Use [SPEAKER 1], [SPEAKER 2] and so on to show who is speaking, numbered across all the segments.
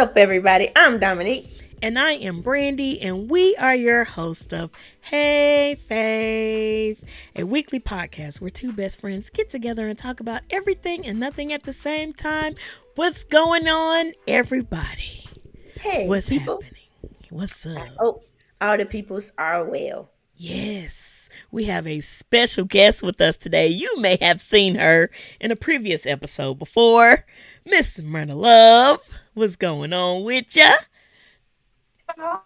[SPEAKER 1] up, everybody? I'm Dominique.
[SPEAKER 2] And I am Brandy, and we are your host of Hey Fave, a weekly podcast where two best friends get together and talk about everything and nothing at the same time. What's going on, everybody?
[SPEAKER 1] Hey,
[SPEAKER 2] What's
[SPEAKER 1] people.
[SPEAKER 2] happening? What's
[SPEAKER 1] I
[SPEAKER 2] up?
[SPEAKER 1] hope all the peoples are well.
[SPEAKER 2] Yes, we have a special guest with us today. You may have seen her in a previous episode before. Miss Myrna Love. What's going on with ya?
[SPEAKER 3] Oh,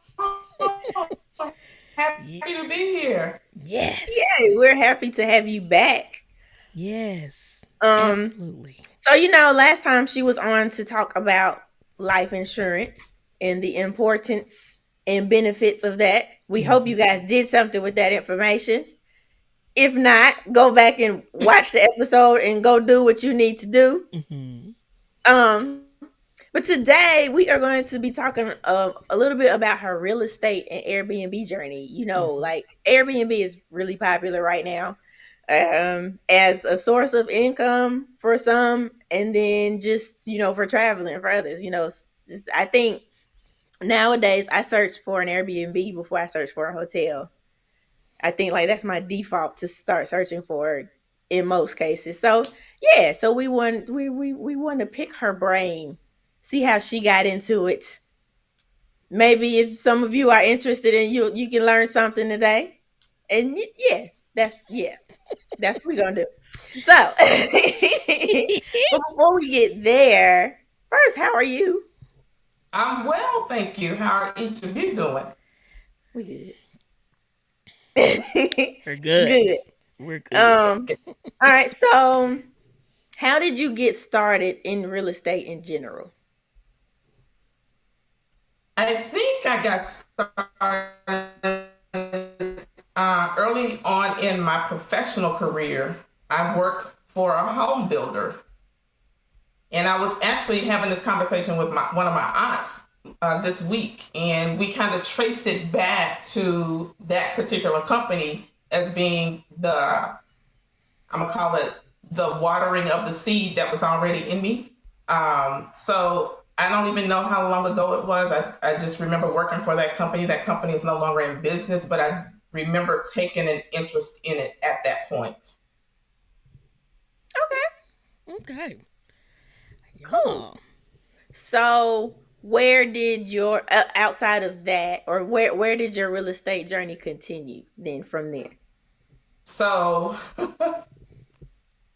[SPEAKER 3] happy to be here.
[SPEAKER 2] Yes.
[SPEAKER 1] Yay, we're happy to have you back.
[SPEAKER 2] Yes.
[SPEAKER 1] Um,
[SPEAKER 2] Absolutely.
[SPEAKER 1] so last time she was on to talk about life insurance and the importance and benefits of that. We hope you guys did something with that information. If not, go back and watch the episode and go do what you need to do.
[SPEAKER 2] Mm-hmm.
[SPEAKER 1] Um, but today we are going to be talking a little bit about her real estate and Airbnb journey. Like Airbnb is really popular right now, as a source of income for some, and then just for traveling for others. I think nowadays I search for an Airbnb before I search for a hotel. I think like that's my default to start searching for in most cases. So yeah, so we want to pick her brain, see how she got into it. Maybe if some of you are interested in you can learn something today. And that's what we're gonna do. So but before we get there, first, how are you?
[SPEAKER 3] I'm well, thank you. How are each of you doing?
[SPEAKER 1] We
[SPEAKER 2] We're
[SPEAKER 1] good.
[SPEAKER 2] good.
[SPEAKER 1] Good.
[SPEAKER 2] We're good.
[SPEAKER 1] All right, so how did you get started in real estate in general?
[SPEAKER 3] I think I got started early on in my professional career. I worked for a home builder, and I was actually having this conversation with one of my aunts this week, and we kind of traced it back to that particular company as being I'm gonna call it the watering of the seed that was already in me. So I don't even know how long ago it was. I just remember working for that company. That company is no longer in business, but I remember taking an interest in it at that point.
[SPEAKER 2] Okay.
[SPEAKER 1] Cool. So where did your outside of that, or where did your real estate journey continue then from there?
[SPEAKER 3] So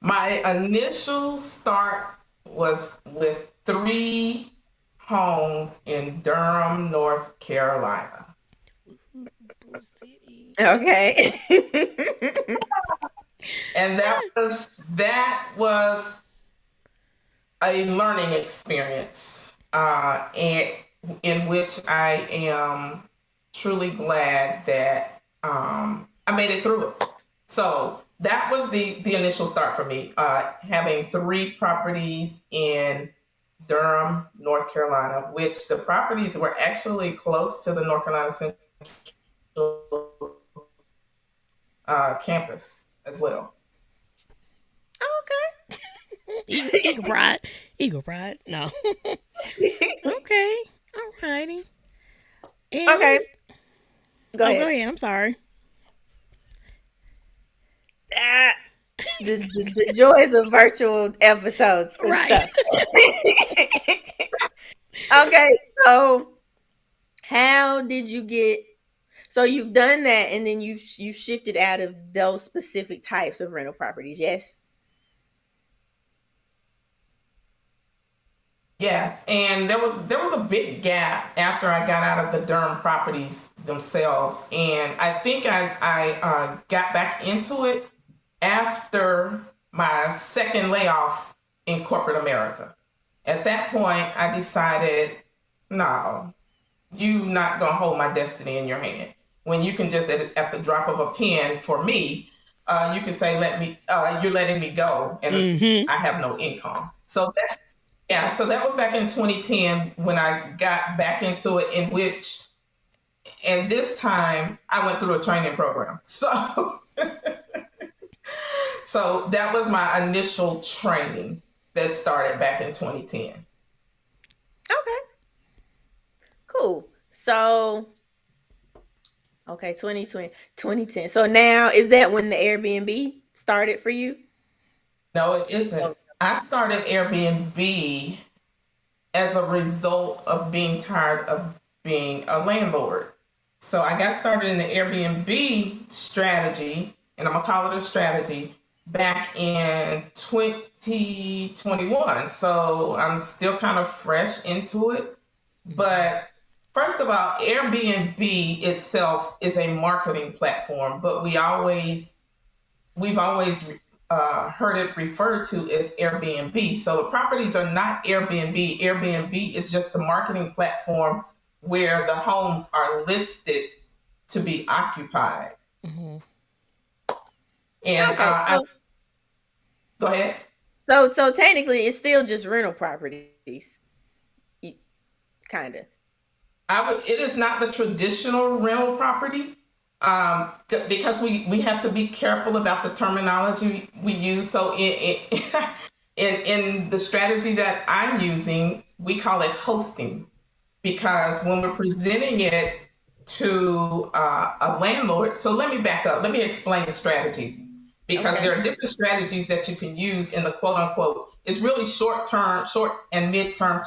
[SPEAKER 3] my initial start was with 3 homes in Durham, North Carolina.
[SPEAKER 1] Okay.
[SPEAKER 3] And that was a learning experience, and in which I am truly glad that I made it through it. So that was the initial start for me, having 3 properties in Durham, North Carolina, which the properties were actually close to the North Carolina Central campus as well.
[SPEAKER 1] Okay.
[SPEAKER 2] Eagle pride. Eagle pride. No. Okay. All righty.
[SPEAKER 1] Okay. Go ahead.
[SPEAKER 2] Go ahead. I'm sorry.
[SPEAKER 1] Ah, the joys of virtual episodes and
[SPEAKER 2] Right.
[SPEAKER 1] stuff. Okay, so how did you get? So you've done that, and then you shifted out of those specific types of rental properties. Yes.
[SPEAKER 3] Yes, and there was a big gap after I got out of the Durham properties themselves, and I think I got back into it after my second layoff in corporate America. At that point, I decided, no, you not gonna hold my destiny in your hand. When you can just at the drop of a pen, for me, you can say, you're letting me go, and
[SPEAKER 2] Mm-hmm.
[SPEAKER 3] I have no income. So that was back in 2010 when I got back into it, and this time I went through a training program. So that was my initial training that started back in 2010.
[SPEAKER 1] Okay. Cool. So, okay, 2020, 2010. So now is that when the Airbnb started for you?
[SPEAKER 3] No, it isn't.
[SPEAKER 1] Oh,
[SPEAKER 3] I started Airbnb as a result of being tired of being a landlord. So I got started in the Airbnb strategy, and I'm gonna call it a strategy, back in 2021. So I'm still kind of fresh into it. But first of all, Airbnb itself is a marketing platform, but we've always heard it referred to as Airbnb. So the properties are not Airbnb. Airbnb is just the marketing platform where the homes are listed to be occupied.
[SPEAKER 2] Mm-hmm.
[SPEAKER 3] And
[SPEAKER 1] okay.
[SPEAKER 3] I go ahead.
[SPEAKER 1] So technically, it's still just rental properties, kind of.
[SPEAKER 3] It is not the traditional rental property, because we have to be careful about the terminology we use. So in the strategy that I'm using, we call it hosting, because when we're presenting it to a landlord. So let me back up. Let me explain the strategy, because
[SPEAKER 1] Okay.
[SPEAKER 3] there are different strategies that you can use in the quote unquote. It's really short and mid-term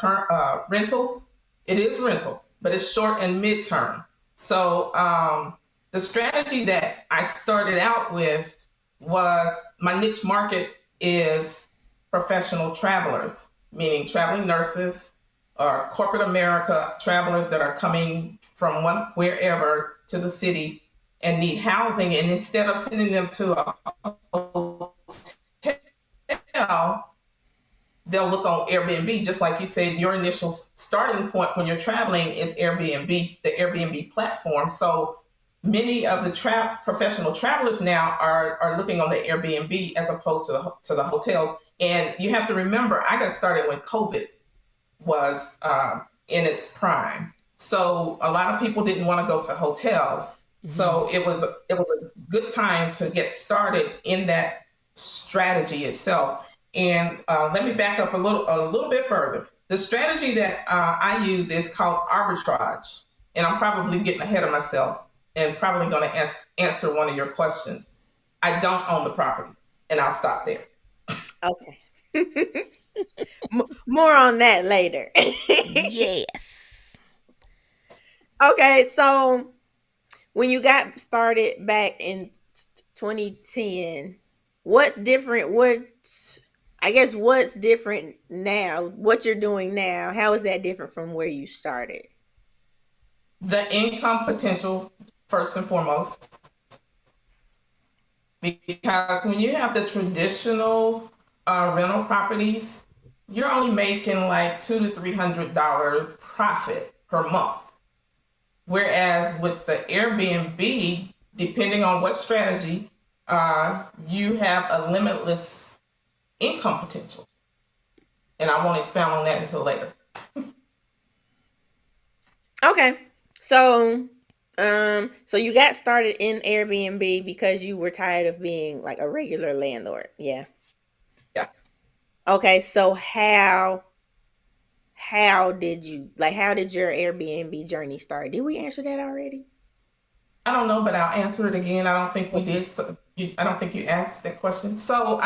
[SPEAKER 3] rentals. It is rental, but it's short and mid-term. So the strategy that I started out with was, my niche market is professional travelers, meaning traveling nurses or corporate America travelers that are coming from one wherever to the city and need housing. And instead of sending them to a hotel, they'll look on Airbnb. Just like you said, your initial starting point when you're traveling is Airbnb, the Airbnb platform. So many of the professional travelers now are looking on the Airbnb as opposed to the hotels. And you have to remember, I got started when COVID was in its prime. So a lot of people didn't want to go to hotels.
[SPEAKER 2] Mm-hmm.
[SPEAKER 3] So it was a good time to get started in that strategy itself. And let me back up a little bit further. The strategy that I use is called arbitrage, and I'm probably getting ahead of myself and probably going to answer one of your questions. I don't own the property, and I'll stop there.
[SPEAKER 1] Okay. More on that later.
[SPEAKER 2] Yes.
[SPEAKER 1] Okay, so when you got started back in 2010, what's different? What's different now? What you're doing now? How is that different from where you started?
[SPEAKER 3] The income potential, first and foremost, because when you have the traditional rental properties, you're only making like $200 to $300 profit per month. Whereas with the Airbnb, depending on what strategy, you have a limitless income potential. And I won't expound on that until later.
[SPEAKER 1] Okay. So you got started in Airbnb because you were tired of being like a regular landlord. Yeah.
[SPEAKER 3] Yeah.
[SPEAKER 1] Okay, so how did your Airbnb journey start? Did we answer that already?
[SPEAKER 3] I don't know, but I'll answer it again. I don't think we did. So I don't think you asked that question. So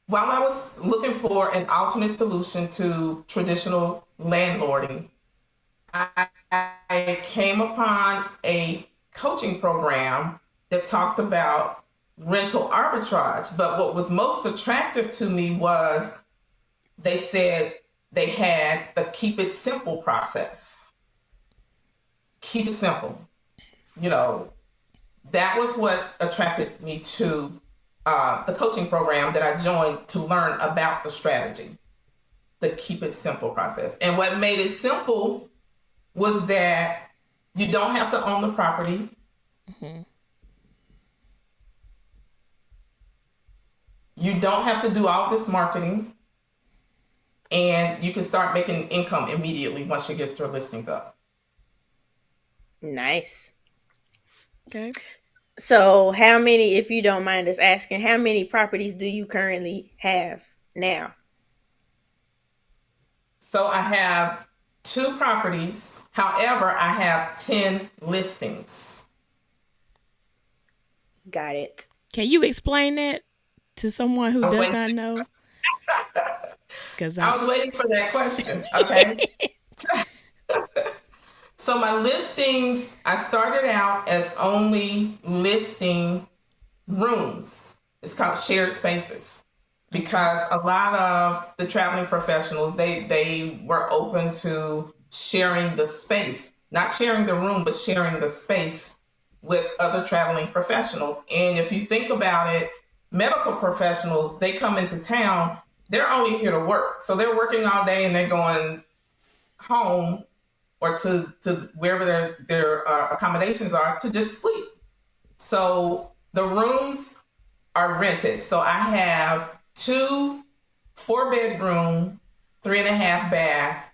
[SPEAKER 3] while I was looking for an alternate solution to traditional landlording, I came upon a coaching program that talked about rental arbitrage. But what was most attractive to me was, they said they had the keep it simple process. Keep it simple. You know, that was what attracted me to the coaching program that I joined to learn about the strategy, the keep it simple process. And what made it simple was that you don't have to own the property.
[SPEAKER 2] Mm-hmm.
[SPEAKER 3] You don't have to do all this marketing, and you can start making income immediately once you get your listings up.
[SPEAKER 1] Nice.
[SPEAKER 2] Okay.
[SPEAKER 1] So, how many, if you don't mind us asking, how many properties do you currently have now?
[SPEAKER 3] So I have two properties. However, I have 10 listings.
[SPEAKER 1] Got it.
[SPEAKER 2] Can you explain that to someone who
[SPEAKER 3] I was
[SPEAKER 2] does
[SPEAKER 3] waiting,
[SPEAKER 2] not know? Because
[SPEAKER 3] I was waiting for that question. Okay. So my listings, I started out as only listing rooms. It's called shared spaces because a lot of the traveling professionals they were open to sharing the space, not sharing the room, but sharing the space with other traveling professionals. And if you think about it, medical professionals, they come into town, they're only here to work. So they're working all day and they're going home or to wherever their accommodations are to just sleep. So the rooms are rented. So I have two 4-bedroom, 3.5 bath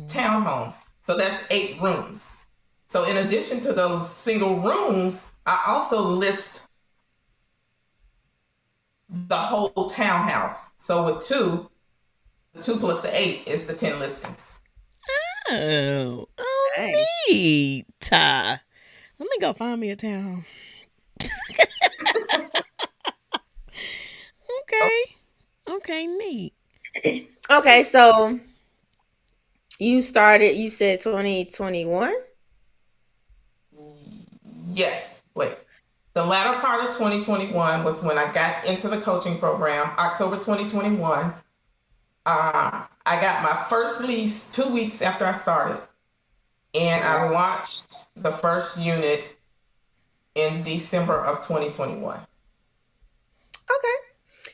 [SPEAKER 3] townhomes. So that's 8 rooms. So in addition to those single rooms, I also list the whole townhouse. So with two plus the 8 is the 10 listings.
[SPEAKER 2] oh,
[SPEAKER 1] Nice.
[SPEAKER 2] neat. Let me go find me a townhome. Okay, neat.
[SPEAKER 1] Okay, so you started, you said 2021?
[SPEAKER 3] Yes. Wait. The latter part of 2021 was when I got into the coaching program, October 2021. I got my first lease 2 weeks after I started, and I launched the first unit in December of 2021.
[SPEAKER 1] Okay.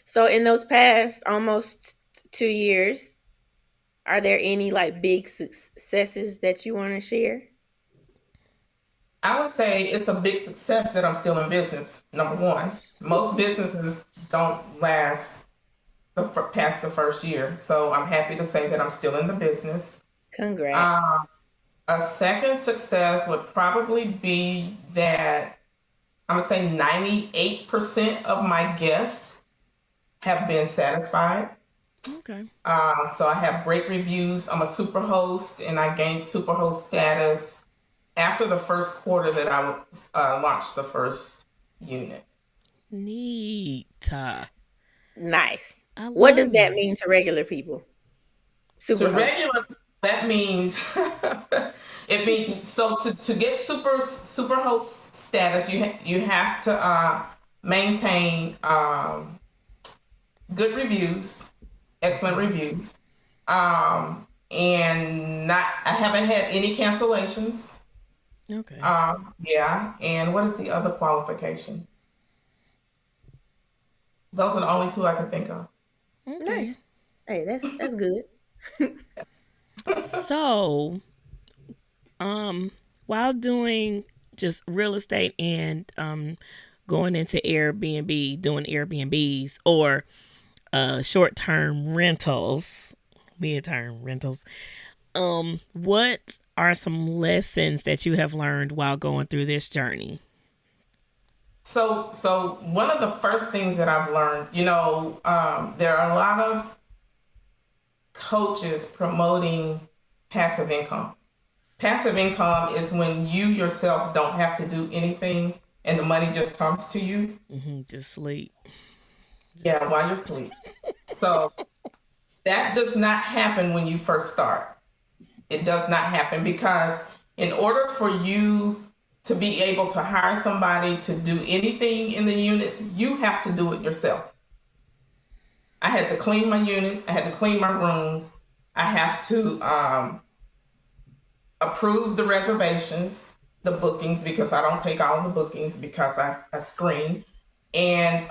[SPEAKER 1] So in those past almost 2 years, are there any like big successes that you want to share?
[SPEAKER 3] I would say it's a big success that I'm still in business. Number one, most businesses don't last past the first year, so I'm happy to say that I'm still in the business.
[SPEAKER 1] Congrats.
[SPEAKER 3] Um, a second success would probably be that I'm gonna say 98% of my guests have been satisfied.
[SPEAKER 2] Okay.
[SPEAKER 3] So I have great reviews. I'm a super host, and I gained super host status after the first quarter that I launched the first unit.
[SPEAKER 2] Neat.
[SPEAKER 1] Nice.
[SPEAKER 2] I
[SPEAKER 1] What does
[SPEAKER 2] love
[SPEAKER 1] that
[SPEAKER 2] it.
[SPEAKER 1] mean to regular people?
[SPEAKER 3] To
[SPEAKER 1] Superhost.
[SPEAKER 3] regular, that means it means so to get super host status, you have to maintain good reviews, excellent reviews, and not I haven't had any cancellations.
[SPEAKER 2] Okay.
[SPEAKER 3] Yeah, and what is the other qualification? Those are the only two I can think of.
[SPEAKER 2] Okay.
[SPEAKER 1] Nice. Hey, that's good.
[SPEAKER 2] So, um, while doing just real estate and going into Airbnb, doing Airbnbs or short term rentals, mid term rentals, what are some lessons that you have learned while going through this journey?
[SPEAKER 3] So one of the first things that I've learned, there are a lot of coaches promoting passive income. Passive income is when you yourself don't have to do anything and the money just comes to you.
[SPEAKER 2] Just sleep.
[SPEAKER 3] Yeah, while you're asleep. So that does not happen when you first start. It does not happen because in order for you to be able to hire somebody to do anything in the units, you have to do it yourself. I had to clean my units. I had to clean my rooms. I have to approve the reservations, the bookings, because I don't take all the bookings because I screen. And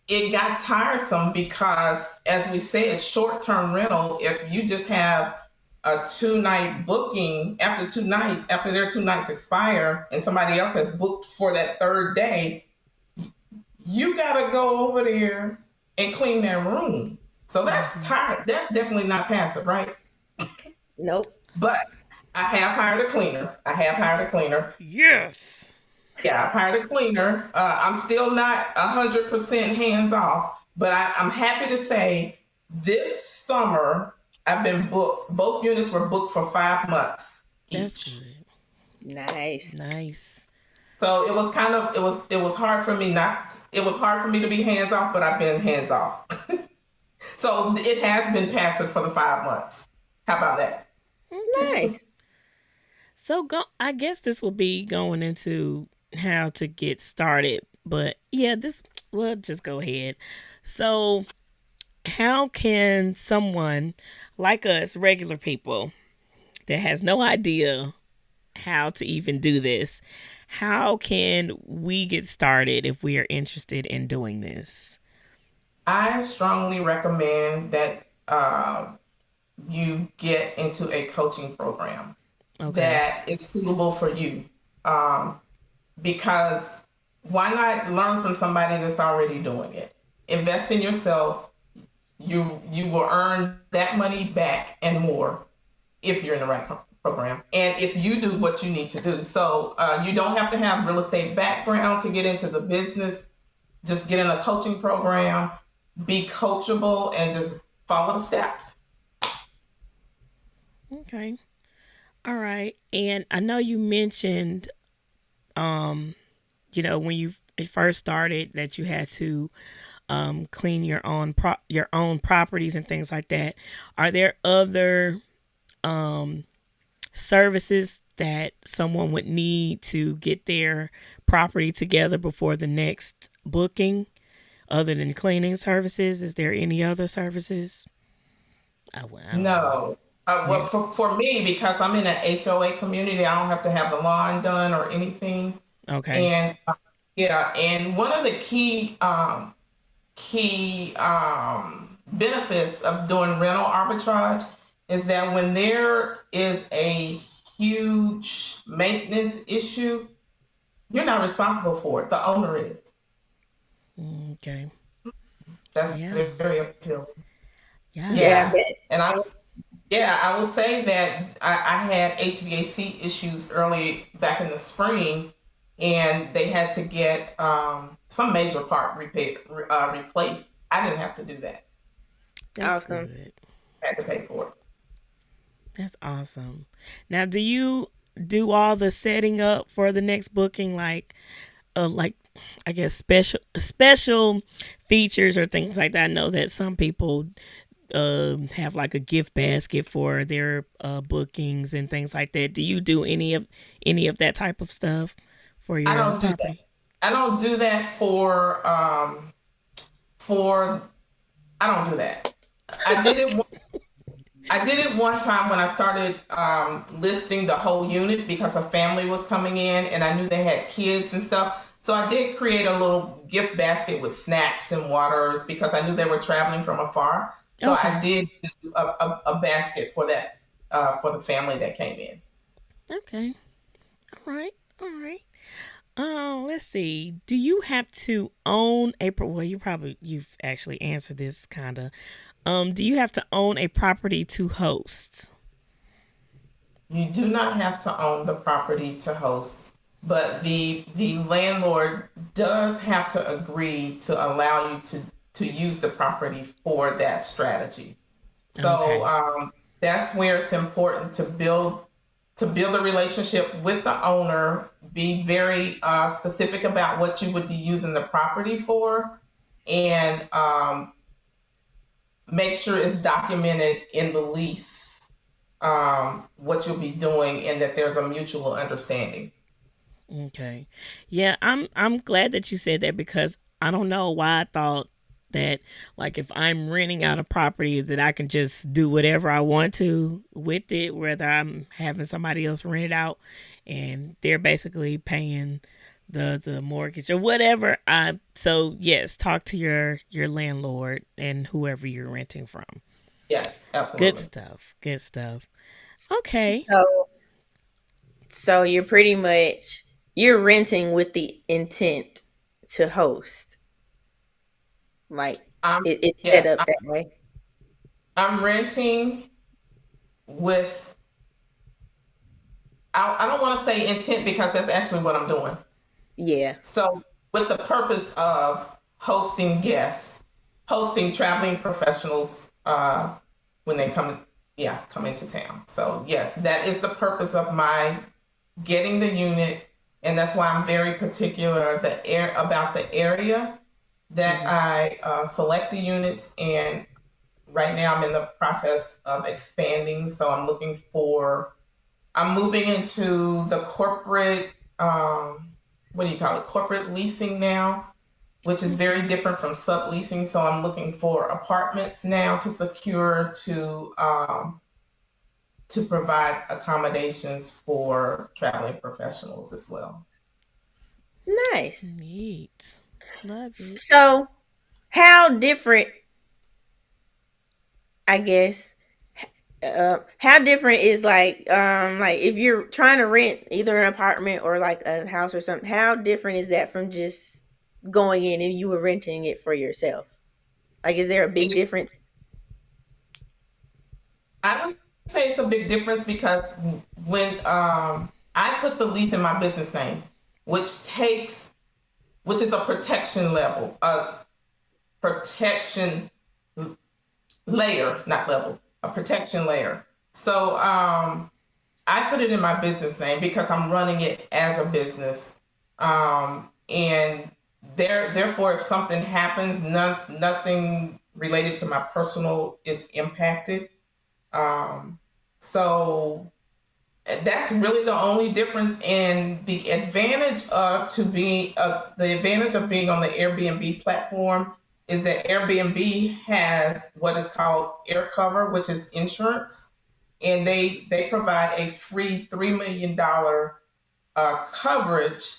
[SPEAKER 3] it got tiresome because, as we said, short-term rental, if you just have a 2-night booking, after 2 nights, after their 2 nights expire and somebody else has booked for that third day, you got to go over there and clean their room. So that's tired. That's definitely not passive, right?
[SPEAKER 1] Nope.
[SPEAKER 3] But I have hired a cleaner.
[SPEAKER 2] Yes.
[SPEAKER 3] Yeah, I've hired a cleaner. I'm still not 100% hands off, but I'm happy to say this summer I've been booked. Both units were booked for 5 months
[SPEAKER 2] That's
[SPEAKER 3] each.
[SPEAKER 2] good.
[SPEAKER 1] Nice.
[SPEAKER 2] Nice.
[SPEAKER 3] So it was kind of it was hard for me not it was hard for me to be hands off, but I've been hands off. So it has been passive for the 5 months. How about that?
[SPEAKER 2] Okay.
[SPEAKER 1] Nice.
[SPEAKER 2] So go I guess this will be going into how to get started. But yeah, this we'll just go ahead. So how can someone like us, regular people, that has no idea how to even do this, how can we get started if we are interested in doing this?
[SPEAKER 3] I strongly recommend that you get into a coaching program
[SPEAKER 2] Okay.
[SPEAKER 3] that is suitable for you. Um, because why not learn from somebody that's already doing it? Invest in yourself. You will earn that money back and more if you're in the right program and if you do what you need to do. So you don't have to have real estate background to get into the business. Just get in a coaching program, be coachable, and just follow the steps.
[SPEAKER 2] Okay. All right. And I know you mentioned um when you first started that you had to clean your own properties and things like that. Are there other um services that someone would need to get their property together before the next booking other than cleaning services? Is there any other services? I don't know.
[SPEAKER 3] No.
[SPEAKER 2] Yeah.
[SPEAKER 3] Well, for me, because I'm in an HOA community, I don't have to have the lawn done or anything.
[SPEAKER 2] Okay.
[SPEAKER 3] And yeah, and one of the key benefits of doing rental arbitrage is that when there is a huge maintenance issue, you're not responsible for it. The owner is.
[SPEAKER 2] Okay.
[SPEAKER 3] That's
[SPEAKER 2] Yeah.
[SPEAKER 3] very appealing.
[SPEAKER 2] Yeah.
[SPEAKER 1] Yeah, I
[SPEAKER 3] Yeah,
[SPEAKER 1] bet.
[SPEAKER 3] and I will say that I had HVAC issues early back in the spring, and they had to get some major part replaced. I didn't have to do that.
[SPEAKER 2] That's
[SPEAKER 1] Awesome.
[SPEAKER 2] good.
[SPEAKER 3] I had to pay for it.
[SPEAKER 2] That's awesome. Now, do you do all the setting up for the next booking, like I guess special features or things like that? I know that some people have like a gift basket for their bookings and things like that. Do you do any of that type of stuff for
[SPEAKER 3] I
[SPEAKER 2] your
[SPEAKER 3] don't do that.
[SPEAKER 2] property?
[SPEAKER 3] I don't do that for I don't do that. I did it I did it one time when I started listing the whole unit because a family was coming in and I knew they had kids and stuff. So I did create a little gift basket with snacks and waters because I knew they were traveling from afar. So I
[SPEAKER 2] Okay.
[SPEAKER 3] did do a basket for that for the family that came in.
[SPEAKER 2] Okay. All right. All right. Let's see. Do you have to own a well, you've actually answered this kind of. Do you have to own a property to host?
[SPEAKER 3] You do not have to own the property to host, but the landlord does have to agree to allow you to use the property for that strategy. So
[SPEAKER 2] Okay.
[SPEAKER 3] that's where it's important to build a relationship with the owner. Be very specific about what you would be using the property for, and make sure it's documented in the lease what you'll be doing, and that there's a mutual understanding.
[SPEAKER 2] Okay. Yeah, I'm glad that you said that because I don't know why I thought that like if I'm renting out a property that I can just do whatever I want to with it, whether I'm having somebody else rent it out and they're basically paying the mortgage or whatever. So yes, talk to your landlord and whoever you're renting from.
[SPEAKER 3] Yes,
[SPEAKER 2] Good
[SPEAKER 3] absolutely.
[SPEAKER 2] stuff. Good stuff. Okay.
[SPEAKER 1] So so you're renting with the intent to host. Like
[SPEAKER 3] I'm
[SPEAKER 1] it's set
[SPEAKER 3] yes,
[SPEAKER 1] up that way.
[SPEAKER 3] I'm renting with I don't want to say intent because that's actually what I'm doing.
[SPEAKER 1] Yeah.
[SPEAKER 3] So with the purpose of hosting guests, hosting traveling professionals when they come yeah, come into town. So yes, that is the purpose of my getting the unit, and that's why I'm very particular about the area that
[SPEAKER 1] Mm-hmm.
[SPEAKER 3] I select the units. And right now, I'm in the process of expanding, so I'm moving into the corporate, what do you call it? Corporate leasing now, which is very
[SPEAKER 2] Okay.
[SPEAKER 3] different from subleasing. So I'm looking for apartments now to secure to provide accommodations for traveling professionals as well.
[SPEAKER 1] Nice.
[SPEAKER 2] Neat. Love it.
[SPEAKER 1] So, how different, I guess, how different is like if you're trying to rent either an apartment or like a house or something, how different is that from just going in and you were renting it for yourself? Like, is there a big difference?
[SPEAKER 3] I would say it's a big difference because when I put the lease in my business name, which takes which is a protection level, a protection layer, not level, a protection layer. So I put it in my business name because I'm running it as a business, and therefore, if something happens, nothing related to my personal is impacted. Um, so that's really the only difference. And the advantage of being on the Airbnb platform is that Airbnb has what is called air cover, which is insurance, and they provide a free $3 million coverage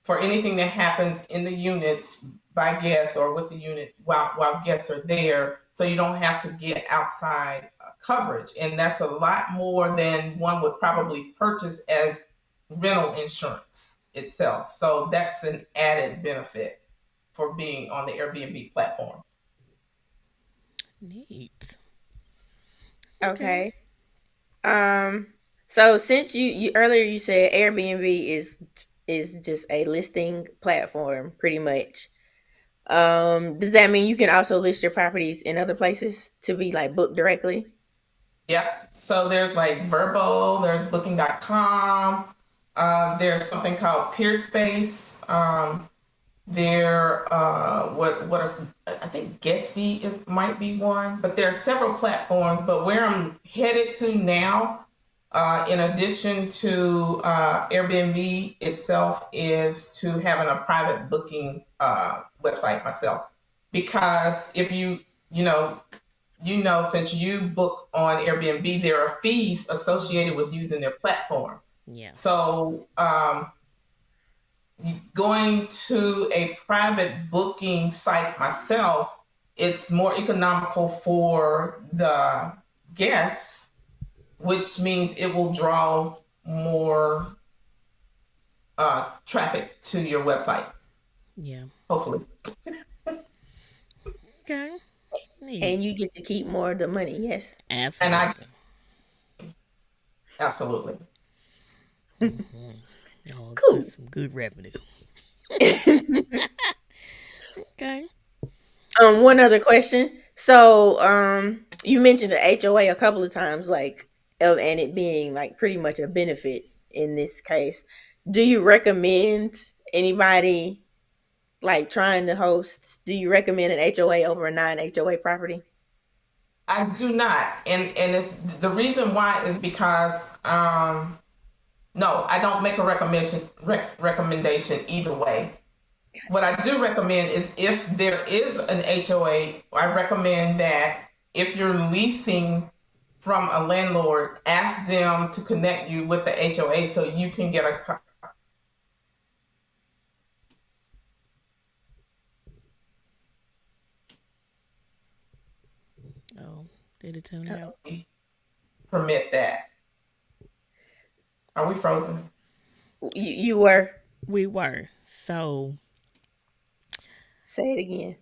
[SPEAKER 3] for anything that happens in the units by guests or with the unit while guests are there. So you don't have to get outside coverage. And that's a lot more than one would probably purchase as rental insurance itself. So that's an added benefit for being on the Airbnb platform.
[SPEAKER 2] Neat. Okay.
[SPEAKER 1] Okay. Um. So since you earlier you said Airbnb is just a listing platform, pretty much. Does that mean you can also list your properties in other places to be like booked directly?
[SPEAKER 3] Yep. So there's like Verbo, there's Booking.com, there's something called Peerspace. What are I think Guesty is might be one, but there are several platforms. But where I'm headed to now, in addition to Airbnb itself, is to having a private booking website myself. Because if you know since you book on Airbnb, there are fees associated with using their platform.
[SPEAKER 2] Yeah.
[SPEAKER 3] So going to a private booking site myself, it's more economical for the guests, which means it will draw more traffic to your website,
[SPEAKER 2] Yeah.
[SPEAKER 3] hopefully.
[SPEAKER 2] Okay. Neat.
[SPEAKER 1] And you get to keep more of the money. Yes.
[SPEAKER 3] And I
[SPEAKER 2] Absolutely.
[SPEAKER 3] absolutely.
[SPEAKER 2] Oh,
[SPEAKER 1] Cool.
[SPEAKER 2] that's some good revenue. Okay.
[SPEAKER 1] One other question. So, you mentioned the HOA a couple of times, like, and it being like pretty much a benefit in this case. Do you recommend anybody like trying to host? Do you recommend an HOA over a non-HOA property?
[SPEAKER 3] I do not, the reason why is because no, I don't make a recommendation either way. What I do recommend is if there is an HOA, I recommend that if you're leasing from a landlord, ask them to connect you with the HOA so you can get a
[SPEAKER 2] Oh, did it tune out?
[SPEAKER 1] Oh,
[SPEAKER 3] permit that. Are we frozen?
[SPEAKER 1] you were.
[SPEAKER 2] We were. So,
[SPEAKER 1] Say it again.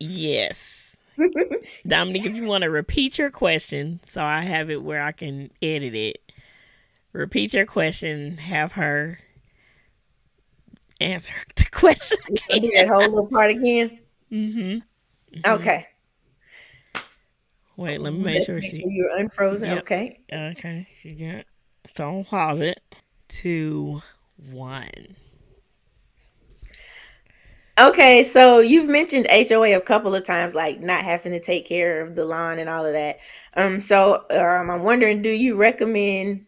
[SPEAKER 2] yes. Dominique, if you want to repeat your question so I have it where I can edit it, repeat your question, have her answer the question
[SPEAKER 1] I
[SPEAKER 2] again.
[SPEAKER 1] do that whole little part again.
[SPEAKER 2] Mm-hmm. Mm-hmm.
[SPEAKER 1] Okay.
[SPEAKER 2] Wait, let me make
[SPEAKER 1] Let's
[SPEAKER 2] sure
[SPEAKER 1] make
[SPEAKER 2] she.
[SPEAKER 1] sure you're unfrozen.
[SPEAKER 2] Yep.
[SPEAKER 1] Okay.
[SPEAKER 2] Okay. She got. It's on pause it. 2, 1.
[SPEAKER 1] Okay, so you've mentioned HOA a couple of times, like not having to take care of the lawn and all of that. I'm wondering, do you recommend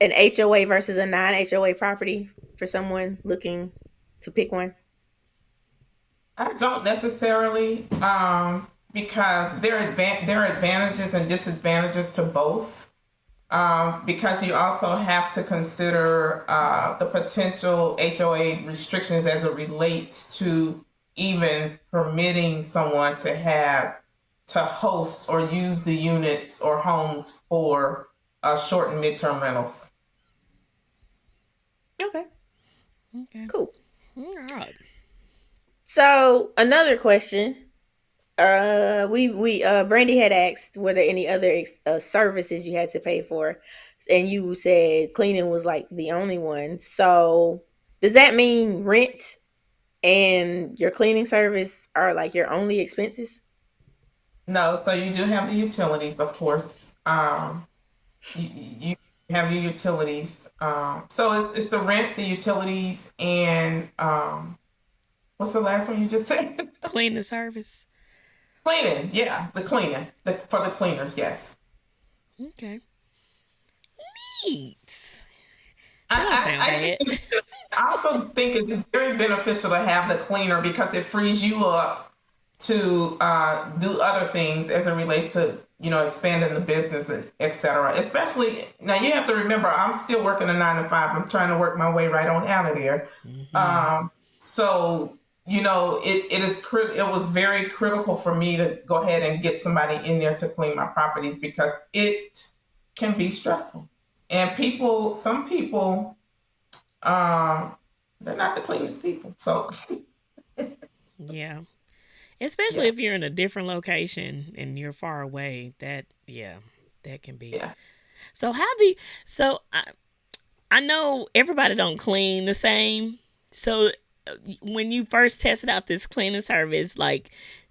[SPEAKER 1] an HOA versus a non-HOA property for someone looking to pick one?
[SPEAKER 3] I don't necessarily, because there are advantages and disadvantages to both. Because you also have to consider the potential HOA restrictions as it relates to even permitting someone to host or use the units or homes for short and midterm rentals.
[SPEAKER 1] Okay,
[SPEAKER 2] Okay.
[SPEAKER 1] cool.
[SPEAKER 2] All right.
[SPEAKER 1] So another question. We Brandy had asked were there any other services you had to pay for, and you said cleaning was like the only one. So does that mean rent and your cleaning service are like your only expenses?
[SPEAKER 3] No, so you do have the utilities, of course. You have your utilities. So it's the rent, the utilities, and what's the last one you just said?
[SPEAKER 2] Cleaning service.
[SPEAKER 3] Cleaning, yeah, the cleaning, for the cleaners, yes.
[SPEAKER 2] Okay. Neat. That don't
[SPEAKER 3] I,
[SPEAKER 2] sound
[SPEAKER 3] I, I think
[SPEAKER 2] bad.
[SPEAKER 3] I also think it's very beneficial to have the cleaner because it frees you up to do other things as it relates to expanding the business, et cetera. Especially now, you have to remember I'm still working a 9 to 5. I'm trying to work my way right on out of there.
[SPEAKER 2] Mm-hmm.
[SPEAKER 3] So it was very critical for me to go ahead and get somebody in there to clean my properties because it can be stressful. And some people, um, they're not the cleanest people. So
[SPEAKER 2] Yeah. Especially
[SPEAKER 3] yeah,
[SPEAKER 2] if you're in a different location and you're far away. Yeah, that can be.
[SPEAKER 3] yeah.
[SPEAKER 2] So how do you? So I know everybody don't clean the same. So when you first tested out this cleaning service, like,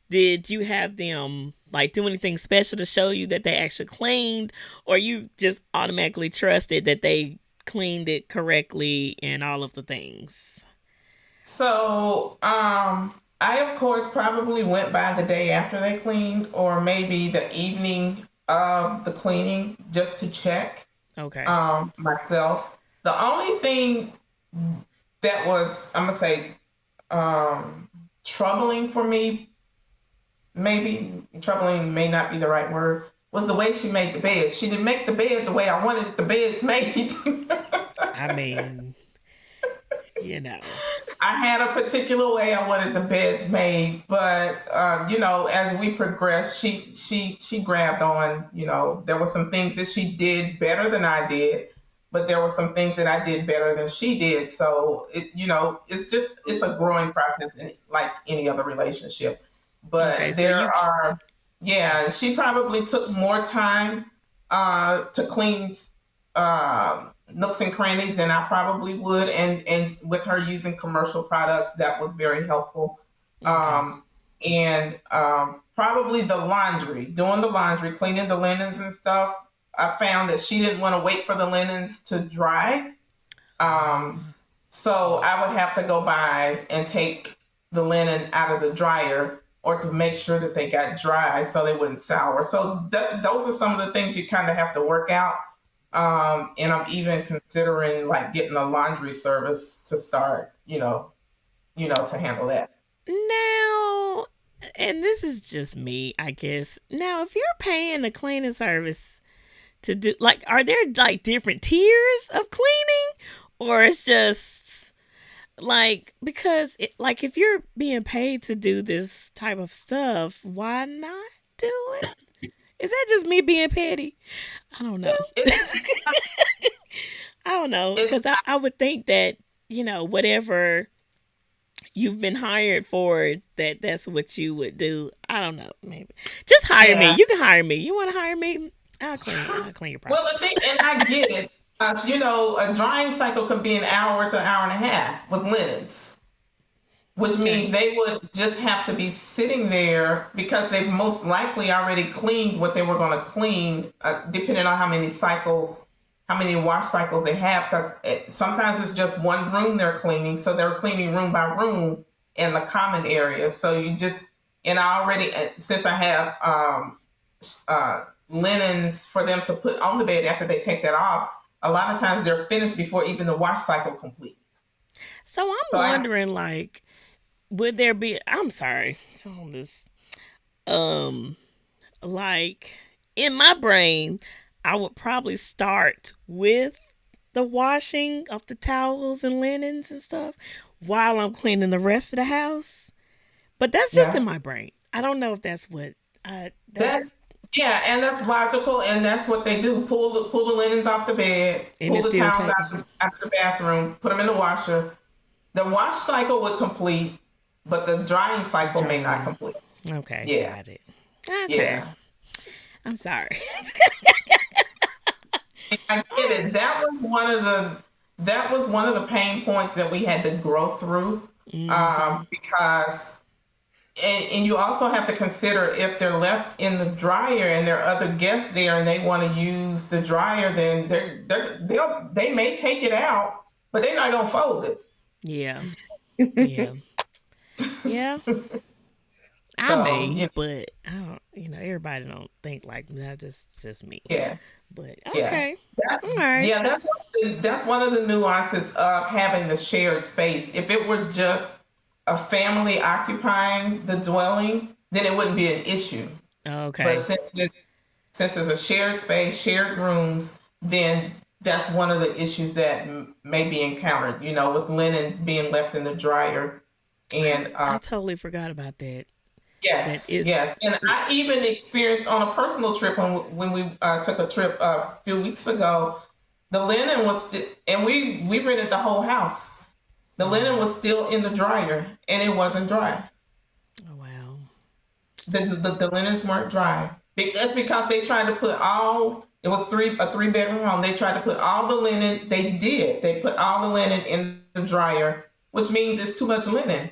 [SPEAKER 2] did you have them like do anything special to show you that they actually cleaned, or you just automatically trusted that they cleaned it correctly and all of the things?
[SPEAKER 3] So I of course probably went by the day after they cleaned, or maybe the evening of the cleaning just to check
[SPEAKER 2] Okay.
[SPEAKER 3] myself. The only thing that was, I'm gonna say, troubling for me, maybe troubling may not be the right word, was the way she made the bed. She didn't make the bed the way I wanted the beds made.
[SPEAKER 2] I mean, you know.
[SPEAKER 3] I had a particular way I wanted the beds made, but as we progressed, she grabbed on. There were some things that she did better than I did, but there were some things that I did better than she did. So it's a growing process, like any other relationship.
[SPEAKER 2] Okay,
[SPEAKER 3] But
[SPEAKER 2] so
[SPEAKER 3] there
[SPEAKER 2] you.
[SPEAKER 3] are, yeah, she probably took more time to clean nooks and crannies than I probably would. And with her using commercial products, that was very helpful.
[SPEAKER 2] Okay.
[SPEAKER 3] And probably doing the laundry, cleaning the linens and stuff. I found that she didn't want to wait for the linens to dry. Um, so I would have to go by and take the linen out of the dryer or to make sure that they got dry so they wouldn't sour. So those are some of the things you kind of have to work out. And I'm even considering like getting a laundry service to start, to handle that.
[SPEAKER 2] Now, and this is just me, I guess. Now, if you're paying a cleaning service to do, like, are there like different tiers of cleaning, or it's just like because like if you're being paid to do this type of stuff, why not do it? Is that just me being petty? I don't know.
[SPEAKER 3] It's
[SPEAKER 2] I don't know
[SPEAKER 3] it's
[SPEAKER 2] because I would think that whatever you've been hired for, that's what you would do. I don't know. Maybe just hire me.
[SPEAKER 3] yeah.
[SPEAKER 2] You can hire me. You want to hire me? I'll clean your
[SPEAKER 3] Well, the thing,
[SPEAKER 2] properties.
[SPEAKER 3] and I get it. A drying cycle can be an hour to an hour and a half with linens. which
[SPEAKER 1] Okay.
[SPEAKER 3] means they would just have to be sitting there because they've most likely already cleaned what they were going to clean, depending on how many wash cycles they have. Because sometimes it's just one room they're cleaning, so they're cleaning room by room in the common areas. So you just, and I already, since I have linens for them to put on the bed after they take that off, a lot of times they're finished before even the wash cycle completes.
[SPEAKER 2] So
[SPEAKER 3] So
[SPEAKER 2] I'm
[SPEAKER 3] I
[SPEAKER 2] wondering, like, would there be? I'm sorry. So this, um, like in my brain, I would probably start with the washing of the towels and linens and stuff while I'm cleaning the rest of the house. But that's just in
[SPEAKER 3] yeah.
[SPEAKER 2] my brain. I don't know if that's what I that's
[SPEAKER 3] That yeah, and that's logical, and that's what they do. Pull the linens off the bed,
[SPEAKER 2] and
[SPEAKER 3] pull
[SPEAKER 2] it's
[SPEAKER 3] the
[SPEAKER 2] still
[SPEAKER 3] towels
[SPEAKER 2] taking.
[SPEAKER 3] out of the bathroom, put them in the washer. The wash cycle would complete, but the drying
[SPEAKER 2] The
[SPEAKER 3] cycle may not
[SPEAKER 2] drying.
[SPEAKER 3] complete.
[SPEAKER 2] Okay,
[SPEAKER 3] Yeah,
[SPEAKER 2] got it. Okay.
[SPEAKER 3] yeah.
[SPEAKER 2] I'm sorry.
[SPEAKER 3] I get it. That was one of the pain points that we had to grow through,
[SPEAKER 2] Mm-hmm.
[SPEAKER 3] because and you also have to consider if they're left in the dryer and there are other guests there and they want to use the dryer, then they may take it out, but they're not gonna fold it.
[SPEAKER 2] Yeah. Yeah. Yeah. I
[SPEAKER 3] So
[SPEAKER 2] may, but I don't. Everybody don't think like that. Just me.
[SPEAKER 3] yeah,
[SPEAKER 2] But
[SPEAKER 3] yeah.
[SPEAKER 2] okay.
[SPEAKER 3] That's
[SPEAKER 2] All right.
[SPEAKER 3] yeah, that's one of the nuances of having the shared space. If it were just a family occupying the dwelling, then it wouldn't be an issue. But
[SPEAKER 2] Okay.
[SPEAKER 3] since there's a shared space, shared rooms, then that's one of the issues that may be encountered, with linen being left in the dryer.
[SPEAKER 2] I
[SPEAKER 3] And
[SPEAKER 2] I totally forgot about that. That
[SPEAKER 3] yes,
[SPEAKER 2] is.
[SPEAKER 3] yes. And I even experienced on a personal trip when we took a trip a few weeks ago, the linen was still, and we rented the whole house. The linen
[SPEAKER 2] Mm,
[SPEAKER 3] was still in the dryer and it wasn't dry.
[SPEAKER 2] oh wow.
[SPEAKER 3] The linens weren't dry. That's because they tried to put all. It was a 3 bedroom home. They tried to put all the linen. They did. They put all the linen in the dryer, which means it's too much linen,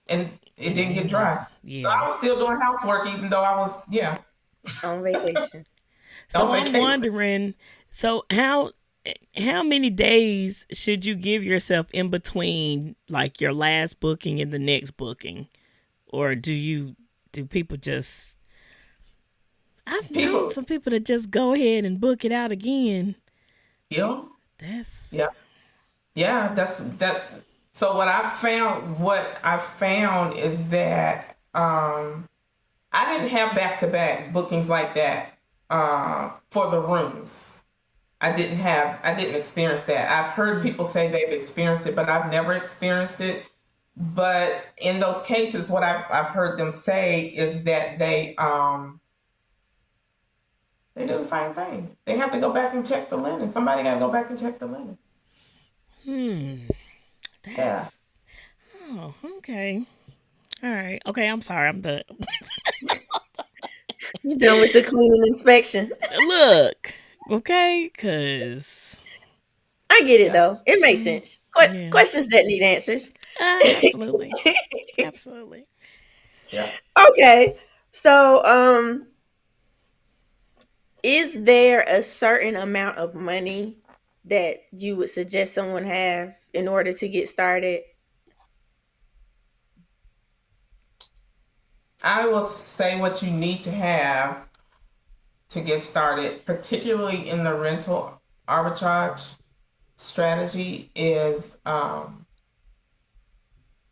[SPEAKER 3] and it
[SPEAKER 2] And
[SPEAKER 3] didn't get
[SPEAKER 2] it
[SPEAKER 3] dry.
[SPEAKER 2] was
[SPEAKER 3] So I
[SPEAKER 2] yeah.
[SPEAKER 3] was still doing housework, even though I was
[SPEAKER 1] On vacation.
[SPEAKER 3] on
[SPEAKER 2] So I'm
[SPEAKER 3] vacation.
[SPEAKER 2] wondering. So how many days should you give yourself in between like your last booking and the next booking, or do people just? I've known
[SPEAKER 3] People,
[SPEAKER 2] some people that just go ahead and book it out again.
[SPEAKER 3] yeah,
[SPEAKER 2] That's
[SPEAKER 3] yeah, yeah. That's that. So what I found is that I didn't have back to back bookings like that for the rooms. I didn't experience that. I've heard
[SPEAKER 2] mm,
[SPEAKER 3] people say they've experienced it, but I've never experienced it. But in those cases, what I've heard them say is that they do the same thing. They have to go back and check the linen. Somebody got to go back and check the linen.
[SPEAKER 2] hmm.
[SPEAKER 3] Yeah.
[SPEAKER 2] That's oh okay. All right. Okay. I'm sorry. I'm done.
[SPEAKER 1] You done with the cleaning inspection?
[SPEAKER 2] Look. Okay. Cause
[SPEAKER 1] I get it
[SPEAKER 3] Yeah.
[SPEAKER 1] though. It makes
[SPEAKER 2] mm,
[SPEAKER 1] sense.
[SPEAKER 2] yeah.
[SPEAKER 1] Questions that need answers.
[SPEAKER 2] Absolutely. Absolutely.
[SPEAKER 3] Yeah.
[SPEAKER 1] Okay. So, is there a certain amount of money that you would suggest someone have in order to get started?
[SPEAKER 3] I will say what you need to have to get started, particularly in the rental arbitrage strategy, is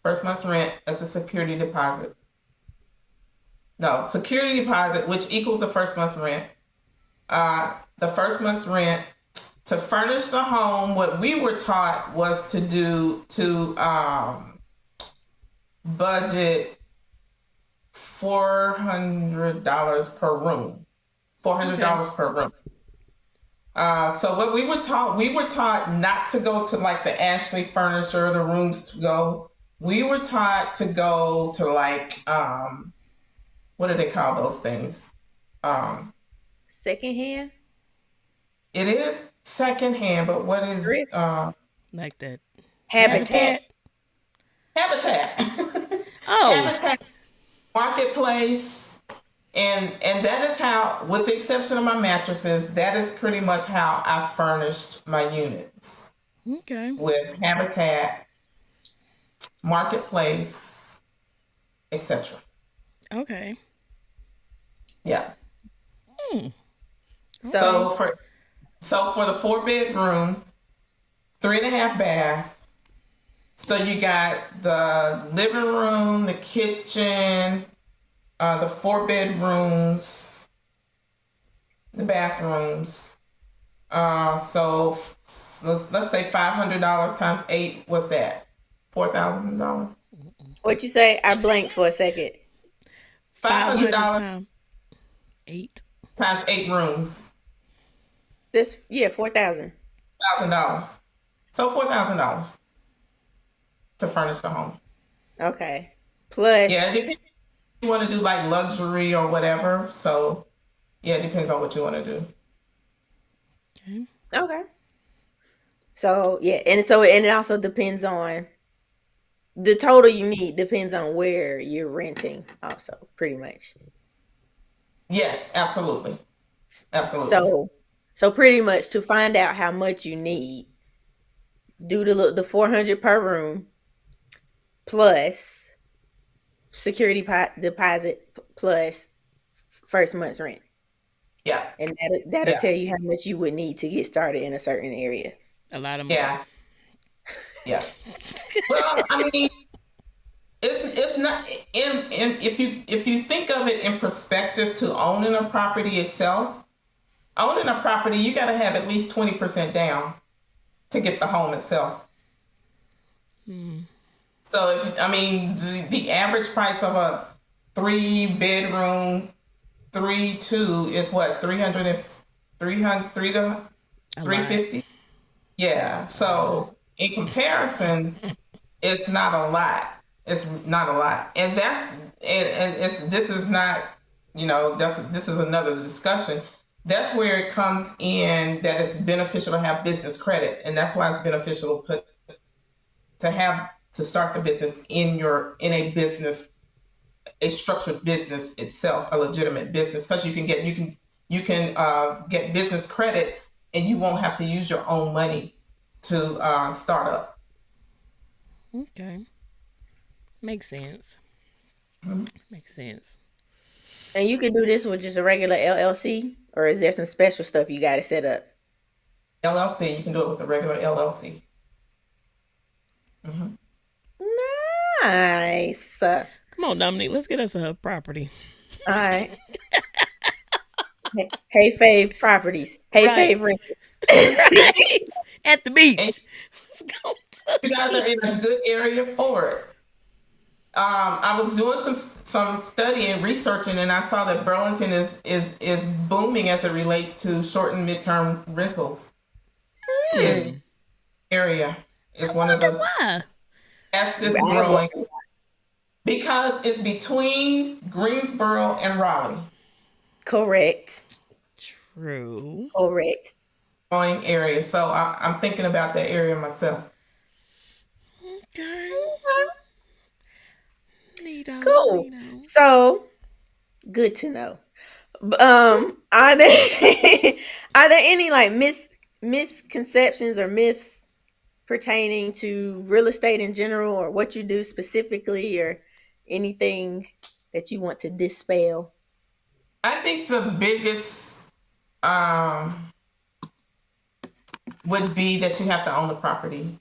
[SPEAKER 3] first month's rent as a security deposit. No, security deposit, which equals the first month's rent. The first month's rent to furnish the home. What we were taught was to budget $400 per room. Four hundred
[SPEAKER 2] Okay.
[SPEAKER 3] dollars per room. So what we were taught not to go to like the Ashley furniture, the rooms to go. We were taught to go to like what do they call those things? Um,
[SPEAKER 1] Secondhand?
[SPEAKER 3] it is secondhand, but what is
[SPEAKER 1] Thrift?
[SPEAKER 2] Like that
[SPEAKER 3] habitat?
[SPEAKER 1] Habitat?
[SPEAKER 2] habitat.
[SPEAKER 3] Habitat.
[SPEAKER 2] Oh,
[SPEAKER 3] Habitat marketplace, and that is how, with the exception of my mattresses, that is pretty much how I furnished my units,
[SPEAKER 2] okay.
[SPEAKER 3] with Habitat, marketplace, etc.
[SPEAKER 2] Okay.
[SPEAKER 3] Yeah.
[SPEAKER 2] Hmm. Okay.
[SPEAKER 1] So,
[SPEAKER 3] So for the 4 bedroom, 3.5 bath. So you got the living room, the kitchen, the 4 bedrooms, the bathrooms. So let's say $500 times eight. What's that? $4,000.
[SPEAKER 1] what you say? I blanked for a second.
[SPEAKER 3] Five
[SPEAKER 2] Five
[SPEAKER 3] hundred
[SPEAKER 1] You
[SPEAKER 2] hundred
[SPEAKER 3] dollars
[SPEAKER 2] times 8.
[SPEAKER 3] times 8 rooms.
[SPEAKER 1] this yeah, 4,000.
[SPEAKER 3] $1,000. So $4,000 to furnish the home.
[SPEAKER 1] Okay.
[SPEAKER 3] Yeah, it
[SPEAKER 1] Plus,
[SPEAKER 3] depends if you want to do like luxury or whatever. So yeah, it depends on what you want to do.
[SPEAKER 2] Okay.
[SPEAKER 1] okay. So yeah, and it also depends on the total you need depends on where you're renting also, pretty much.
[SPEAKER 3] Yes, absolutely. Absolutely.
[SPEAKER 1] So pretty much to find out how much you need, do the 400 per room plus security deposit plus first month's rent.
[SPEAKER 3] Yeah.
[SPEAKER 1] And that'll
[SPEAKER 3] Yeah.
[SPEAKER 1] tell you how much you would need to get started in a certain area.
[SPEAKER 2] A lot of money.
[SPEAKER 3] Yeah. Yeah. Well, I mean, it's not in if you think of it in perspective to owning a property itself, owning a property, you got to have at least 20% down to get the home itself.
[SPEAKER 2] Hmm.
[SPEAKER 3] So if, I mean, the average price of a 3 bedroom 3-2 is what, 300 and 300 3 to
[SPEAKER 2] A lot.
[SPEAKER 3] 350. Yeah. So in comparison, it's not a lot. It's not a lot, and it's this is not, this is another discussion. That's where it comes in that it's beneficial to have business credit, and that's why it's beneficial to start the business in a business, a structured business itself, a legitimate business, because you can get business credit, and you won't have to use your own money to start up.
[SPEAKER 2] Okay. Makes sense.
[SPEAKER 3] Mhm.
[SPEAKER 2] Makes sense.
[SPEAKER 1] And you can do this with just a regular LLC, or is there some special stuff you got to set up?
[SPEAKER 3] LLC, you can do it with a regular LLC. Hmm.
[SPEAKER 1] Nice. All
[SPEAKER 2] Come on, Dominique. Let's get us a property.
[SPEAKER 1] right. Hey, Fave Properties. Hey,
[SPEAKER 2] Right.
[SPEAKER 1] Fave Rent.
[SPEAKER 2] Right. At the
[SPEAKER 3] And
[SPEAKER 2] beach. Let's go to
[SPEAKER 3] you
[SPEAKER 2] the
[SPEAKER 3] guys are in
[SPEAKER 2] beach.
[SPEAKER 3] a good area for it. I was doing some study and researching, and I saw that Burlington is booming as it relates to short and midterm rentals. It's
[SPEAKER 2] Hmm.
[SPEAKER 3] area.
[SPEAKER 2] I
[SPEAKER 3] It's one of
[SPEAKER 2] wonder
[SPEAKER 3] the
[SPEAKER 2] why.
[SPEAKER 3] fastest
[SPEAKER 1] I will.
[SPEAKER 3] growing because it's between Greensboro and Raleigh,
[SPEAKER 1] Correct.
[SPEAKER 2] True.
[SPEAKER 1] Correct.
[SPEAKER 3] growing area. So I'm thinking about that area myself.
[SPEAKER 2] Okay. Neato.
[SPEAKER 1] Cool.
[SPEAKER 2] Neato.
[SPEAKER 1] So good to know. Are there are there any like misconceptions or myths pertaining to real estate in general, or what you do specifically, or anything that you want to dispel?
[SPEAKER 3] I think the biggest um, would be that you have to own the property.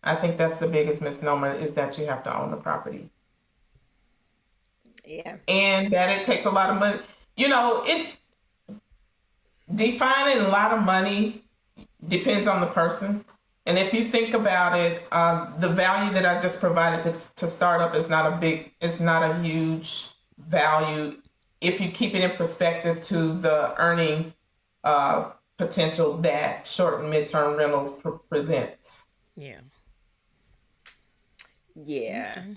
[SPEAKER 3] I think that's the biggest misnomer, is that you have to own the property,
[SPEAKER 1] Yeah.
[SPEAKER 3] and that it takes a lot of money. It defining a lot of money depends on the person. And if you think about it, the value that I just provided to start up is not a huge value if you keep it in perspective to the earning potential that short and midterm rentals presents.
[SPEAKER 2] Yeah.
[SPEAKER 1] Yeah.
[SPEAKER 2] Okay.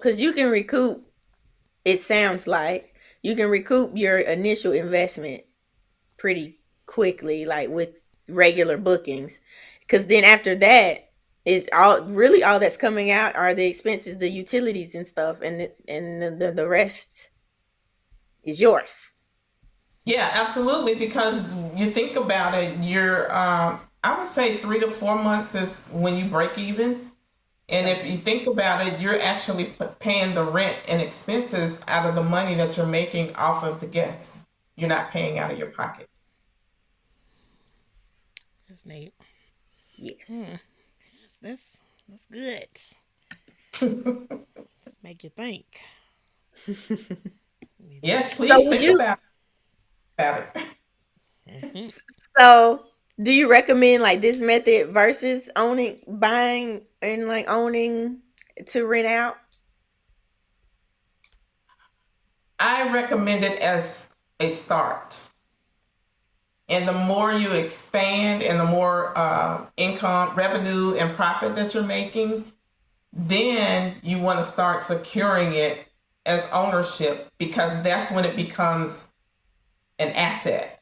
[SPEAKER 1] Cause you can recoup, it sounds like you can recoup your initial investment pretty quickly, like with regular bookings. Cause then after that, is all that's coming out are the expenses, the utilities and stuff, and the rest is yours.
[SPEAKER 3] Yeah, absolutely. Because you think about it, I would say 3 to 4 months is when you break even. And if
[SPEAKER 1] Okay.
[SPEAKER 3] you think about it, you're actually paying the rent and expenses out of the money that you're making off of the guests. You're not paying out of your pocket.
[SPEAKER 2] That's neat.
[SPEAKER 1] Yes.
[SPEAKER 2] Hmm. That's that's good. Let's make you think. You
[SPEAKER 3] Yes,
[SPEAKER 1] So
[SPEAKER 3] please
[SPEAKER 1] would
[SPEAKER 3] think
[SPEAKER 1] you
[SPEAKER 3] about it.
[SPEAKER 2] hmm
[SPEAKER 1] so do you recommend like this method versus owning buying and like owning to rent out?
[SPEAKER 3] I recommend it as a start. And the more you expand and the more income, revenue, and profit that you're making, then you want to start securing it as ownership because that's when it becomes an asset.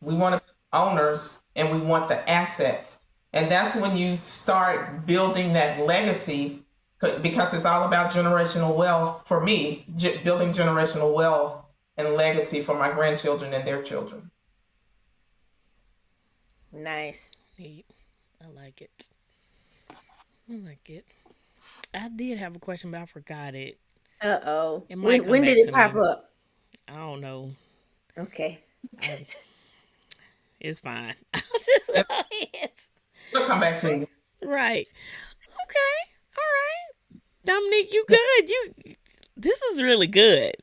[SPEAKER 3] We want to be owners and we want the assets. And that's when you start building that legacy because it's all about generational wealth for me, building generational wealth and legacy for my grandchildren and their children.
[SPEAKER 1] Nice.
[SPEAKER 2] Neat. I like it. I like it. I did have a question, but I forgot it.
[SPEAKER 1] Uh-oh.
[SPEAKER 2] It might come
[SPEAKER 1] When did
[SPEAKER 2] back
[SPEAKER 1] it
[SPEAKER 2] to
[SPEAKER 1] pop
[SPEAKER 2] me.
[SPEAKER 1] up?
[SPEAKER 2] I don't know.
[SPEAKER 1] Okay.
[SPEAKER 2] I, it's fine. I'll just it's
[SPEAKER 3] It'll come back to you.
[SPEAKER 2] right. Okay. All right. Dominique, you good? This is really good.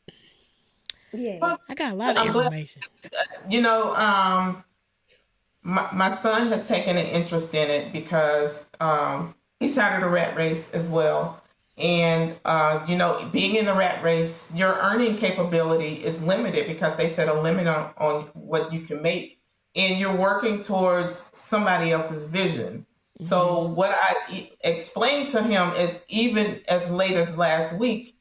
[SPEAKER 1] Yeah.
[SPEAKER 3] Well,
[SPEAKER 2] I got a lot of
[SPEAKER 3] I'm glad.
[SPEAKER 2] information.
[SPEAKER 3] You know, my son has taken an interest in it because he started a rat race as well. And, being in the rat race, your earning capability is limited because they set a limit on what you can make. And you're working towards somebody else's vision.
[SPEAKER 2] Hmm.
[SPEAKER 3] So, what I explained to him is even as late as last week,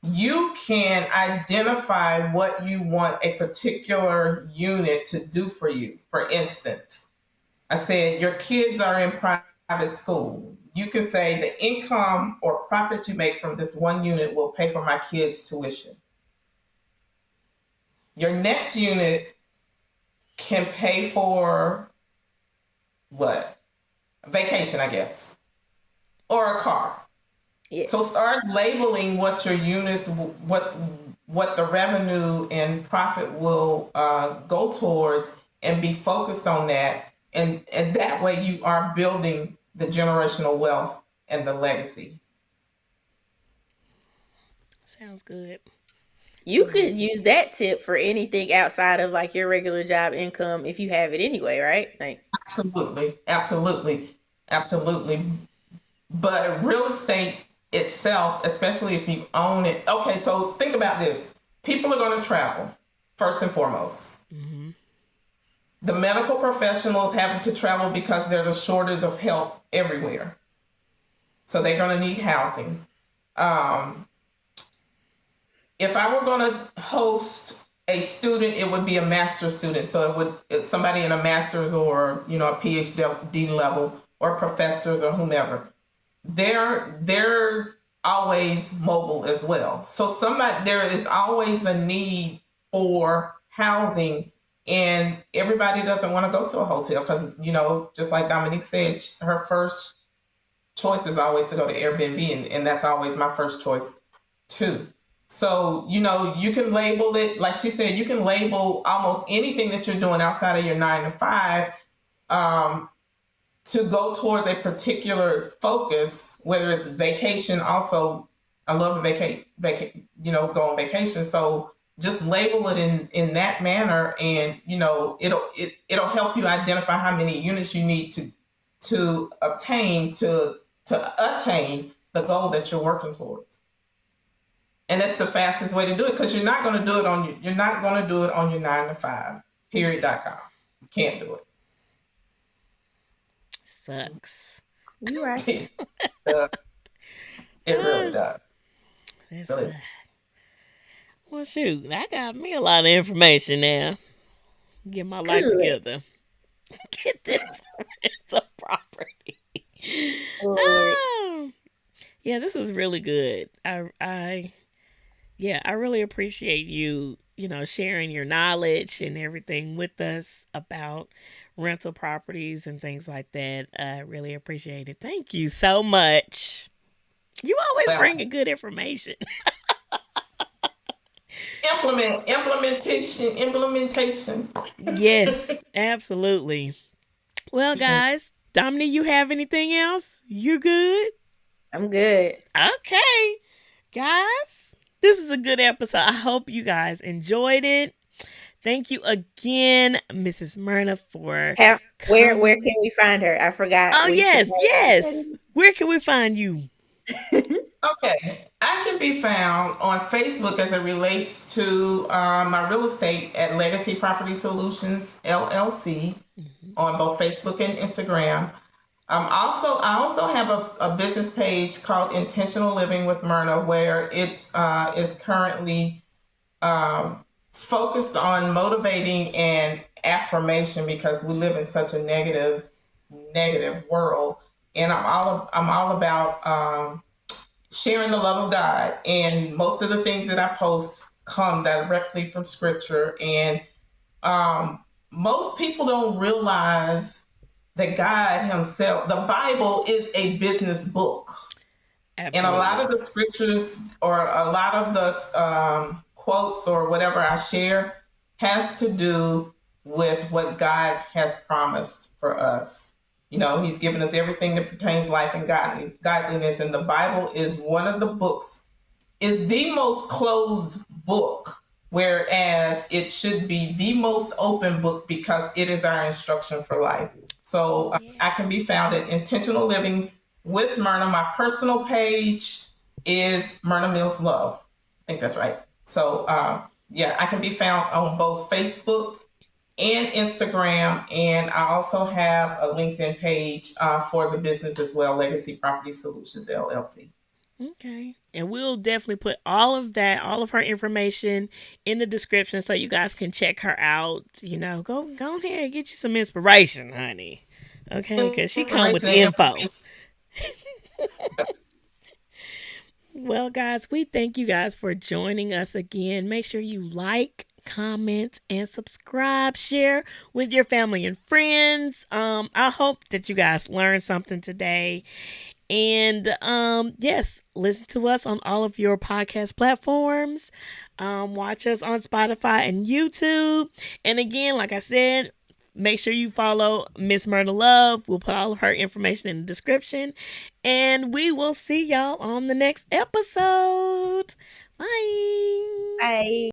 [SPEAKER 3] you can identify what you want a particular unit to do for you. For instance, I said, your kids are in private school. You can say the income or profit you make from this one unit will pay for my kids' tuition. Your next unit can pay for what? Vacation, I guess, or a car. So
[SPEAKER 1] Yes.
[SPEAKER 3] start labeling what your units, what the revenue and profit will go towards, and be focused on that. And that way you are building the generational wealth and the legacy.
[SPEAKER 2] Sounds good. I
[SPEAKER 1] You
[SPEAKER 2] like
[SPEAKER 1] could
[SPEAKER 2] it.
[SPEAKER 1] use that tip for anything outside of like your regular job income if you have it anyway, right? Like,
[SPEAKER 3] Absolutely, absolutely, absolutely. But real estate itself, especially if you own it. Okay, so think about this. People are going to travel first and foremost.
[SPEAKER 2] Hmm.
[SPEAKER 3] The medical professionals having to travel because there's a shortage of help everywhere. So they're going to need housing. Um, if I were going to host a student, it would be a master's student. So it's somebody in a master's or a PhD level or professors or whomever. They're always mobile as well. So there is always a need for housing, and everybody doesn't want to go to a hotel because just like Dominique said, her first choice is always to go to Airbnb, and that's always my first choice too. So you can label it like she said. You can label almost anything that you're doing outside of your 9 to 5. Um, to go towards a particular focus, whether it's vacation. Also, I love to go on vacation. So just label it in that manner, and it'll help you identify how many units you need to obtain to attain the goal that you're working towards. And that's the fastest way to do it because you're not going to do it on your 9 to 5. Period.com. You can't do
[SPEAKER 2] Sucks.
[SPEAKER 1] you right.
[SPEAKER 3] it. It really
[SPEAKER 2] Uh,
[SPEAKER 3] does.
[SPEAKER 2] that's
[SPEAKER 3] Really.
[SPEAKER 2] well, shoot. I got me a lot of information now. Get my life
[SPEAKER 1] Good.
[SPEAKER 2] together. Get this rental property.
[SPEAKER 1] Lord.
[SPEAKER 2] Oh, yeah, this is really good. Yeah, I really appreciate you, sharing your knowledge and everything with us about rental properties and things like that. I really appreciate it. Thank you so much. You always
[SPEAKER 3] Well,
[SPEAKER 2] bring good information.
[SPEAKER 3] implementation.
[SPEAKER 2] Yes, absolutely. Well, guys, Dominique, you have anything else? You good?
[SPEAKER 1] I'm good.
[SPEAKER 2] Okay, guys, this is a good episode. I hope you guys enjoyed it. Thank you again, Mrs. Myrna, for
[SPEAKER 1] How, where
[SPEAKER 2] coming.
[SPEAKER 1] can we find her? I forgot.
[SPEAKER 2] Oh,
[SPEAKER 1] We should
[SPEAKER 2] yes, yes. Where can we find you?
[SPEAKER 3] Okay, I can be found on Facebook as it relates to my real estate at Legacy Property Solutions LLC
[SPEAKER 2] Mhm.
[SPEAKER 3] on both Facebook and Instagram. I also have a business page called Intentional Living with Myrna, where it is currently focused on motivating and affirmation because we live in such a negative world, and I'm all about sharing the love of God. And most of the things that I post come directly from Scripture, and most people don't realize that God Himself, the Bible is a business book. And a lot
[SPEAKER 2] Absolutely.
[SPEAKER 3] of the scriptures or a lot of the quotes or whatever I share has to do with what God has promised for us. You know, He's given us everything that pertains life and godliness, and the Bible is one of the books, is the most closed book, whereas it should be the most open book because it is our instruction for life. So
[SPEAKER 2] Oh, yeah.
[SPEAKER 3] I can be found at Intentional Living with Myrna. My personal page is Myrna Mills Love. I think that's right. So yeah, I can be found on both Facebook and Instagram, and I also have a LinkedIn page for the business as well, Legacy Property Solutions LLC.
[SPEAKER 2] Okay. And we'll definitely put all of that, all of her information in the description so you guys can check her out. Go ahead and get you some inspiration, honey. Okay, because she come with
[SPEAKER 3] Inspiration
[SPEAKER 2] the
[SPEAKER 3] and
[SPEAKER 2] info. Well, guys, we thank you guys for joining us again. Make sure you like, comment, and subscribe. Share with your family and friends. I hope that you guys learned something today. And yes, listen to us on all of your podcast platforms. Watch us on Spotify and YouTube. And again, like I said, make sure you follow Miss Myrna Love. We'll put all of her information in the description. And we will see y'all on the next episode. Bye.
[SPEAKER 1] Bye.